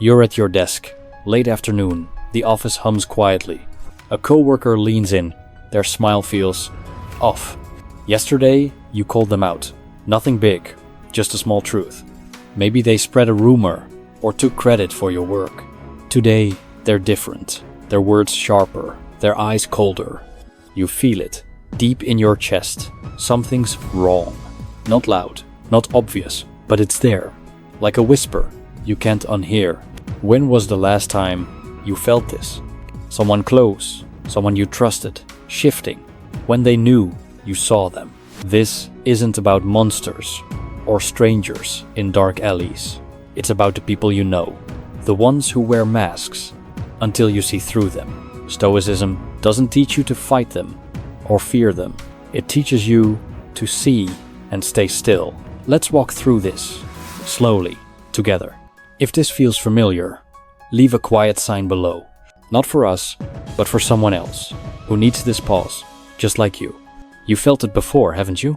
You're at your desk. Late afternoon. The office hums quietly. A coworker leans in. Their smile feels off. Yesterday, you called them out. Nothing big, just a small truth. Maybe they spread a rumor or took credit for your work. Today, they're different. Their words sharper, their eyes colder. You feel it, deep in your chest. Something's wrong. Not loud, not obvious, but it's there. Like a whisper you can't unhear. When was the last time you felt this? Someone close, someone you trusted, shifting. When they knew you saw them. This isn't about monsters or strangers in dark alleys. It's about the people you know. The ones who wear masks until you see through them. Stoicism doesn't teach you to fight them or fear them. It teaches you to see and stay still. Let's walk through this, slowly, together. If this feels familiar, leave a quiet sign below. Not for us, but for someone else who needs this pause, just like you. You felt it before, haven't you?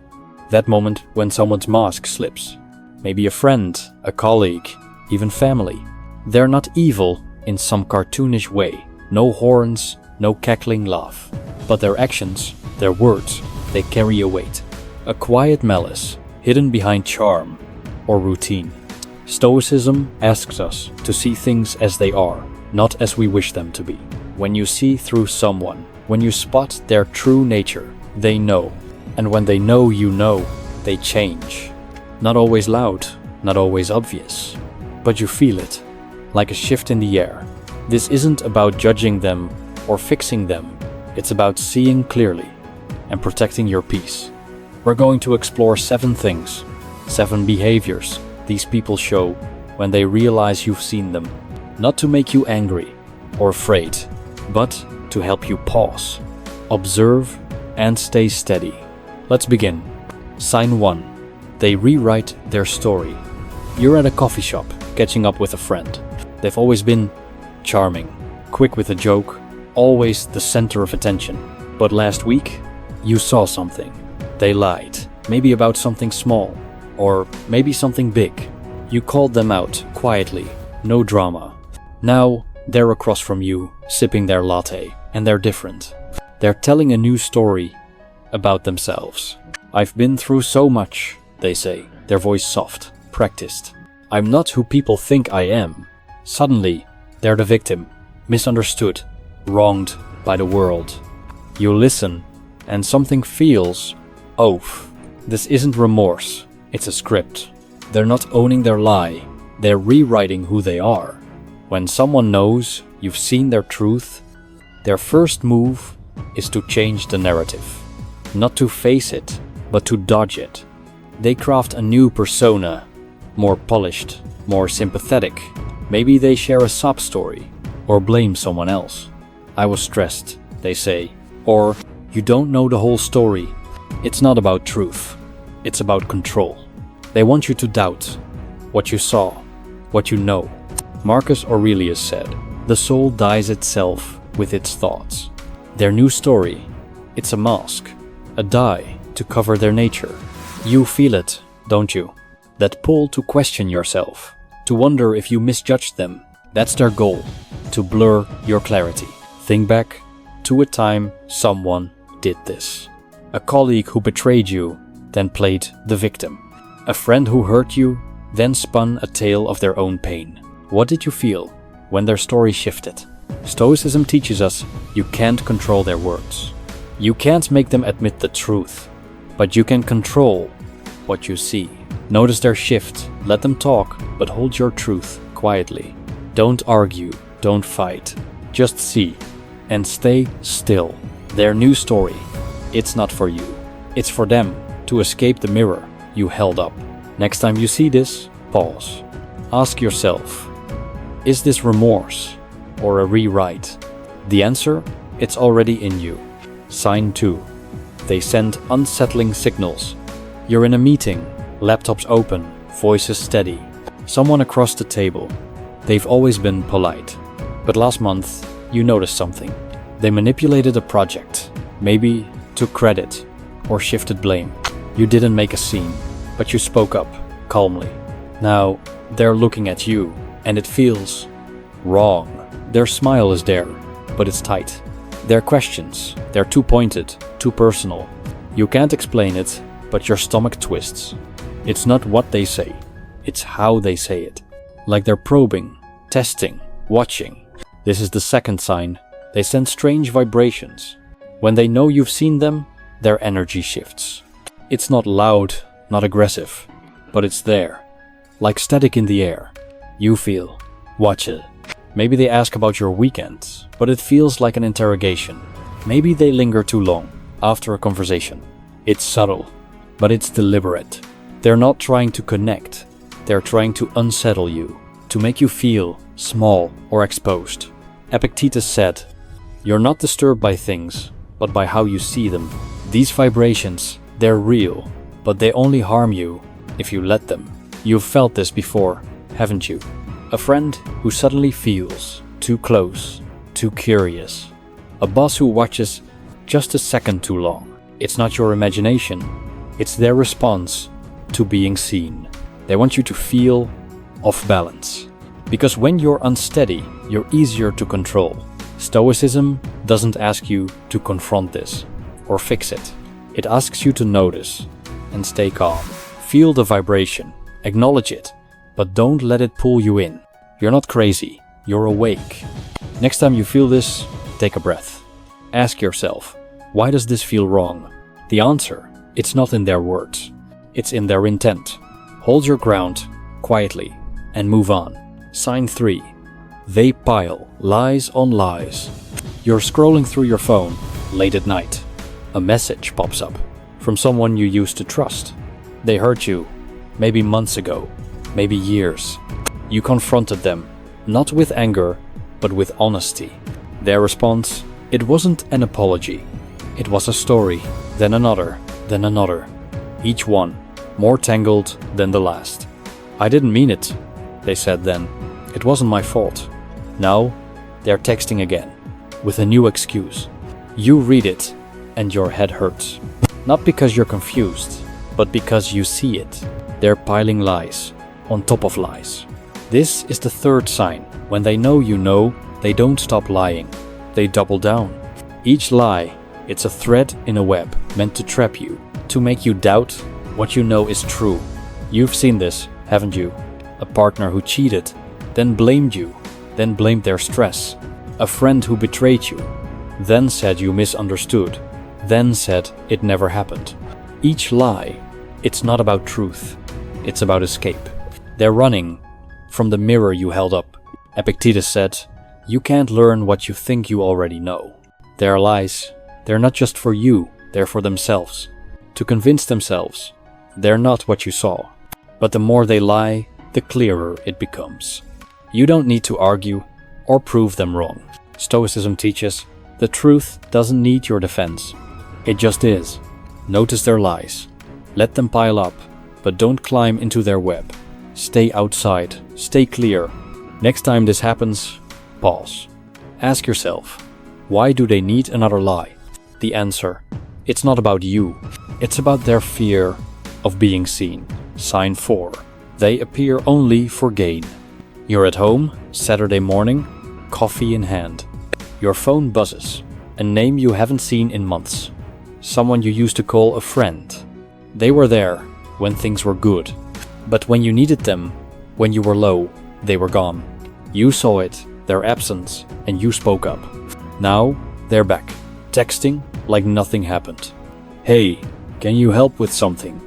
That moment when someone's mask slips. Maybe a friend, a colleague, even family. They're not evil in some cartoonish way. No horns, no cackling laugh. But their actions, their words, they carry a weight. A quiet malice, hidden behind charm or routine. Stoicism asks us to see things as they are, not as we wish them to be. When you see through someone, when you spot their true nature, they know. And when they know you know, they change. Not always loud, not always obvious, but you feel it, like a shift in the air. This isn't about judging them or fixing them. It's about seeing clearly and protecting your peace. We're going to explore 7 things, 7 behaviors these people show when they realize you've seen them. Not to make you angry or afraid, but to help you pause, observe, and stay steady. Let's begin. Sign 1. They rewrite their story. You're at a coffee shop, catching up with a friend. They've always been charming, quick with a joke, always the center of attention. But last week, you saw something. They lied, maybe about something small, or maybe something big. You called them out quietly, no drama. Now they're across from you, sipping their latte, and they're different. They're telling a new story about themselves. I've been through so much, they say, their voice soft, practiced. I'm not who people think I am. Suddenly, they're the victim, misunderstood, wronged by the world. You listen, and something feels off. This isn't remorse, it's a script. They're not owning their lie, they're rewriting who they are. When someone knows you've seen their truth, their first move is to change the narrative. Not to face it, but to dodge it. They craft a new persona, more polished, more sympathetic. Maybe they share a sob story, or blame someone else. I was stressed, they say. Or, you don't know the whole story. It's not about truth, it's about control. They want you to doubt what you saw, what you know. Marcus Aurelius said, the soul dyes itself with its thoughts. Their new story, it's a mask, a dye to cover their nature. You feel it, don't you? That pull to question yourself, to wonder if you misjudged them. That's their goal, to blur your clarity. Think back to a time someone did this. A colleague who betrayed you, then played the victim. A friend who hurt you, then spun a tale of their own pain. What did you feel when their story shifted? Stoicism teaches us you can't control their words. You can't make them admit the truth, but you can control what you see. Notice their shift, let them talk, but hold your truth quietly. Don't argue, don't fight, just see and stay still. Their new story, it's not for you. It's for them to escape the mirror you held up. Next time you see this, pause. Ask yourself, is this remorse or a rewrite? The answer, it's already in you. Sign 2. They send unsettling signals. You're in a meeting, laptops open, voices steady. Someone across the table. They've always been polite. But last month, you noticed something. They manipulated a project, maybe took credit or shifted blame. You didn't make a scene, but you spoke up calmly. Now, they're looking at you, and it feels wrong. Their smile is there, but it's tight. Their questions, they're too pointed, too personal. You can't explain it, but your stomach twists. It's not what they say, it's how they say it. Like they're probing, testing, watching. This is the second sign. They send strange vibrations. When they know you've seen them, their energy shifts. It's not loud, not aggressive, but it's there. Like static in the air. You feel, watch it. Maybe they ask about your weekend, but it feels like an interrogation. Maybe they linger too long after a conversation. It's subtle, but it's deliberate. They're not trying to connect. They're trying to unsettle you, to make you feel small or exposed. Epictetus said, "You're not disturbed by things, but by how you see them." These vibrations, they're real, but they only harm you if you let them. You've felt this before, haven't you? A friend who suddenly feels too close, too curious. A boss who watches just a second too long. It's not your imagination, it's their response to being seen. They want you to feel off balance. Because when you're unsteady, you're easier to control. Stoicism doesn't ask you to confront this or fix it. It asks you to notice and stay calm. Feel the vibration, acknowledge it, but don't let it pull you in. You're not crazy, you're awake. Next time you feel this, take a breath. Ask yourself, why does this feel wrong? The answer, it's not in their words, it's in their intent. Hold your ground quietly and move on. Sign 3. They pile lies on lies. You're scrolling through your phone late at night. A message pops up from someone you used to trust. They hurt you, maybe months ago, maybe years. You confronted them, not with anger, but with honesty. Their response, it wasn't an apology. It was a story, then another, then another. Each one more tangled than the last. "I didn't mean it," they said then. "It wasn't my fault." Now, they're texting again, with a new excuse. You read it, and your head hurts. Not because you're confused, but because you see it. They're piling lies, on top of lies. This is the third sign. When they know, they don't stop lying. They double down. Each lie, it's a thread in a web meant to trap you, to make you doubt what you know is true. You've seen this, haven't you? A partner who cheated, then blamed you, then blamed their stress. A friend who betrayed you, then said you misunderstood, then said it never happened. Each lie, it's not about truth, it's about escape. They're running from the mirror you held up. Epictetus said, "You can't learn what you think you already know." Their lies, they're not just for you, they're for themselves. To convince themselves, they're not what you saw. But the more they lie, the clearer it becomes. You don't need to argue or prove them wrong. Stoicism teaches, the truth doesn't need your defense. It just is. Notice their lies. Let them pile up, but don't climb into their web. Stay outside, stay clear. Next time this happens, pause. Ask yourself, why do they need another lie? The answer, it's not about you. It's about their fear of being seen. Sign 4. They appear only for gain. You're at home, Saturday morning, coffee in hand. Your phone buzzes. A name you haven't seen in months. Someone you used to call a friend. They were there when things were good. But when you needed them, when you were low, they were gone. You saw it, their absence, and you spoke up. Now, they're back, texting like nothing happened. "Hey, can you help with something?"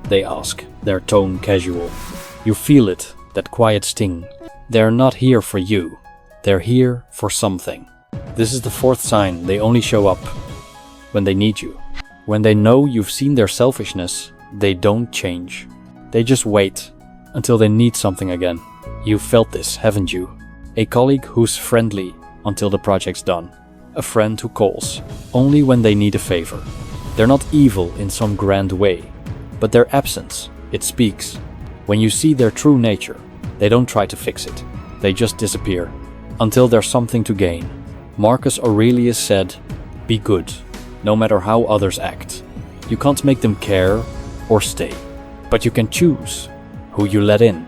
they ask, their tone casual. You feel it, that quiet sting. They're not here for you. They're here for something. This is the fourth sign. They only show up when they need you. When they know you've seen their selfishness, they don't change. They just wait until they need something again. You've felt this, haven't you? A colleague who's friendly until the project's done. A friend who calls only when they need a favor. They're not evil in some grand way, but their absence, it speaks. When you see their true nature, they don't try to fix it. They just disappear until there's something to gain. Marcus Aurelius said, "Be good, no matter how others act." You can't make them care or stay, but you can choose who you let in.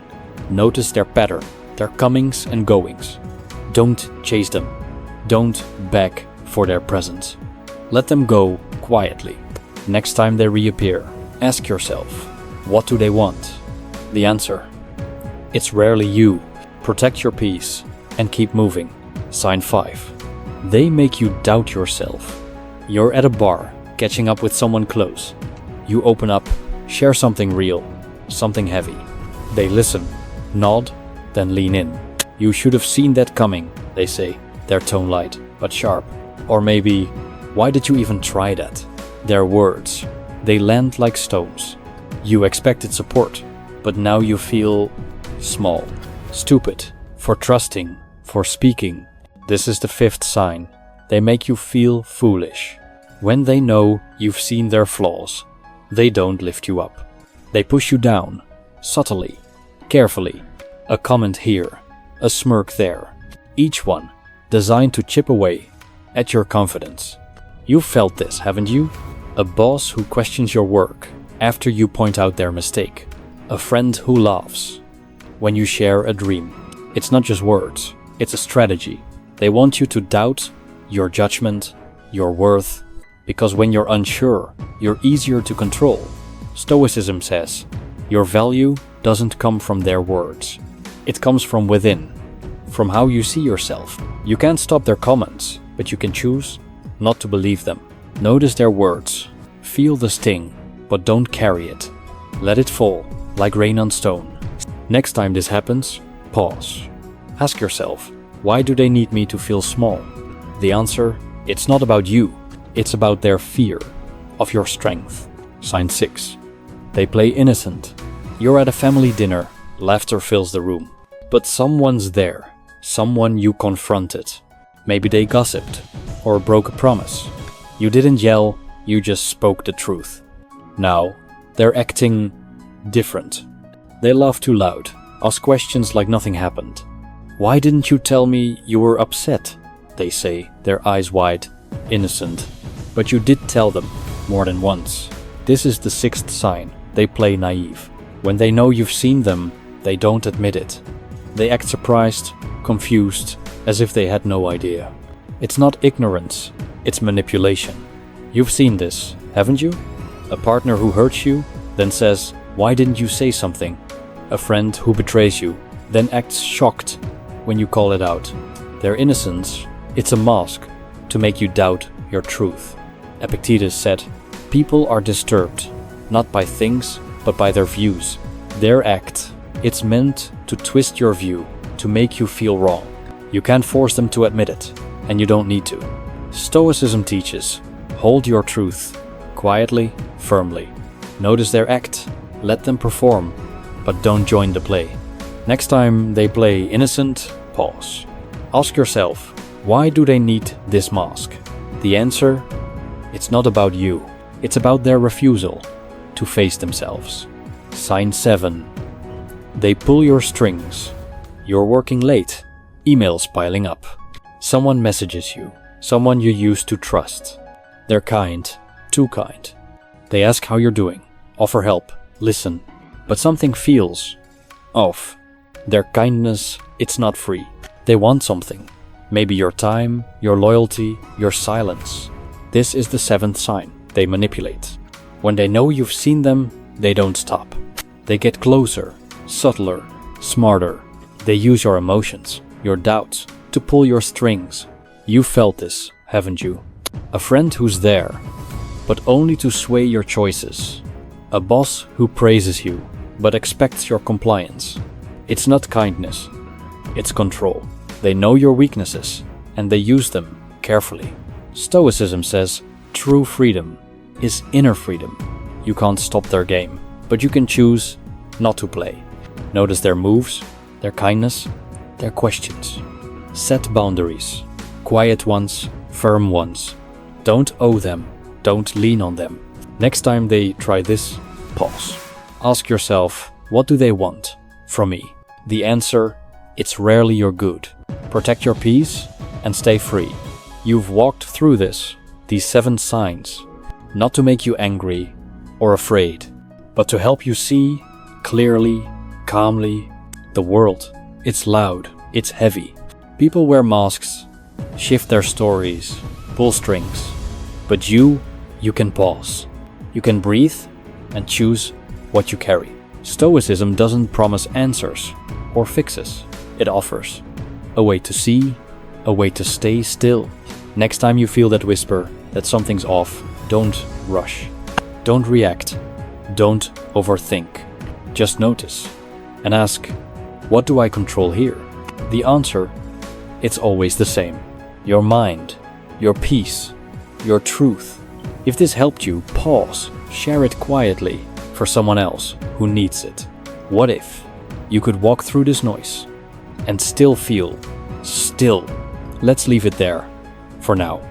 Notice their pattern. their comings and goings. Don't chase them. Don't beg for their presence. Let them go quietly. Next time they reappear, ask yourself, what do they want? The answer: it's rarely you. Protect your peace and keep moving. Sign 5. They make you doubt yourself. You're at a bar, catching up with someone close. You open up, share something real, something heavy. They listen, nod, then lean in. You should have seen that coming, they say, their tone light but sharp. Or maybe, why did you even try that? Their words, they land like stones. You expected support, but now you feel small, stupid, for trusting, for speaking. This is the 5th sign. They make you feel foolish. When they know you've seen their flaws, they don't lift you up. They push you down, subtly, carefully. A comment here, a smirk there. Each one designed to chip away at your confidence. You've felt this, haven't you? A boss who questions your work after you point out their mistake. A friend who laughs when you share a dream. It's not just words, it's a strategy. They want you to doubt your judgment, your worth, because when you're unsure, you're easier to control. Stoicism says, your value doesn't come from their words. It comes from within, from how you see yourself. You can't stop their comments, but you can choose not to believe them. Notice their words, feel the sting, but don't carry it. Let it fall, like rain on stone. Next time this happens, pause. Ask yourself, why do they need me to feel small? The answer, it's not about you. It's about their fear of your strength. Sign 6. They play innocent. You're at a family dinner, laughter fills the room. But someone's there, someone you confronted. Maybe they gossiped or broke a promise. You didn't yell, you just spoke the truth. Now, they're acting different. They laugh too loud, ask questions like nothing happened. Why didn't you tell me you were upset? They say, their eyes wide, innocent. But you did tell them, more than once. This is the 6th sign. They play naive. When they know you've seen them, they don't admit it. They act surprised, confused, as if they had no idea. It's not ignorance, it's manipulation. You've seen this, haven't you? A partner who hurts you, then says, why didn't you say something? A friend who betrays you, then acts shocked when you call it out. Their innocence, it's a mask to make you doubt your truth. Epictetus said, people are disturbed, not by things, but by their views. Their act, it's meant to twist your view, to make you feel wrong. You can't force them to admit it, and you don't need to. Stoicism teaches, hold your truth, quietly, firmly. Notice their act, let them perform, but don't join the play. Next time they play innocent, pause. Ask yourself, why do they need this mask? The answer, it's not about you. It's about their refusal to face themselves. Sign 7. They pull your strings. You're working late, emails piling up. Someone messages you, someone you used to trust. They're kind, too kind. They ask how you're doing, offer help, listen. But something feels off. Their kindness, it's not free. They want something. Maybe your time, your loyalty, your silence. This is the 7th sign. They manipulate. When they know you've seen them, they don't stop. They get closer, subtler, smarter. They use your emotions, your doubts, to pull your strings. You felt this, haven't you? A friend who's there, but only to sway your choices. A boss who praises you, but expects your compliance. It's not kindness, it's control. They know your weaknesses, and they use them carefully. Stoicism says, true freedom is inner freedom. You can't stop their game, but you can choose not to play. Notice their moves, their kindness, their questions. Set boundaries, quiet ones, firm ones. Don't owe them, don't lean on them. Next time they try this, pause. Ask yourself, what do they want from me? The answer, it's rarely your good. Protect your peace and stay free. You've walked through this, these 7 signs, not to make you angry or afraid, but to help you see clearly, calmly, the world It's loud, it's heavy. People wear masks, shift their stories, pull strings. But you can pause. You can breathe and choose what you carry. Stoicism doesn't promise answers or fixes. It offers a way to see, a way to stay still. Next time you feel that whisper that something's off, don't rush. Don't react. Don't overthink. Just notice and ask, what do I control here? The answer, it's always the same. Your mind, your peace, your truth. If this helped you, pause, share it quietly for someone else who needs it. What if you could walk through this noise and still feel still? Let's leave it there for now.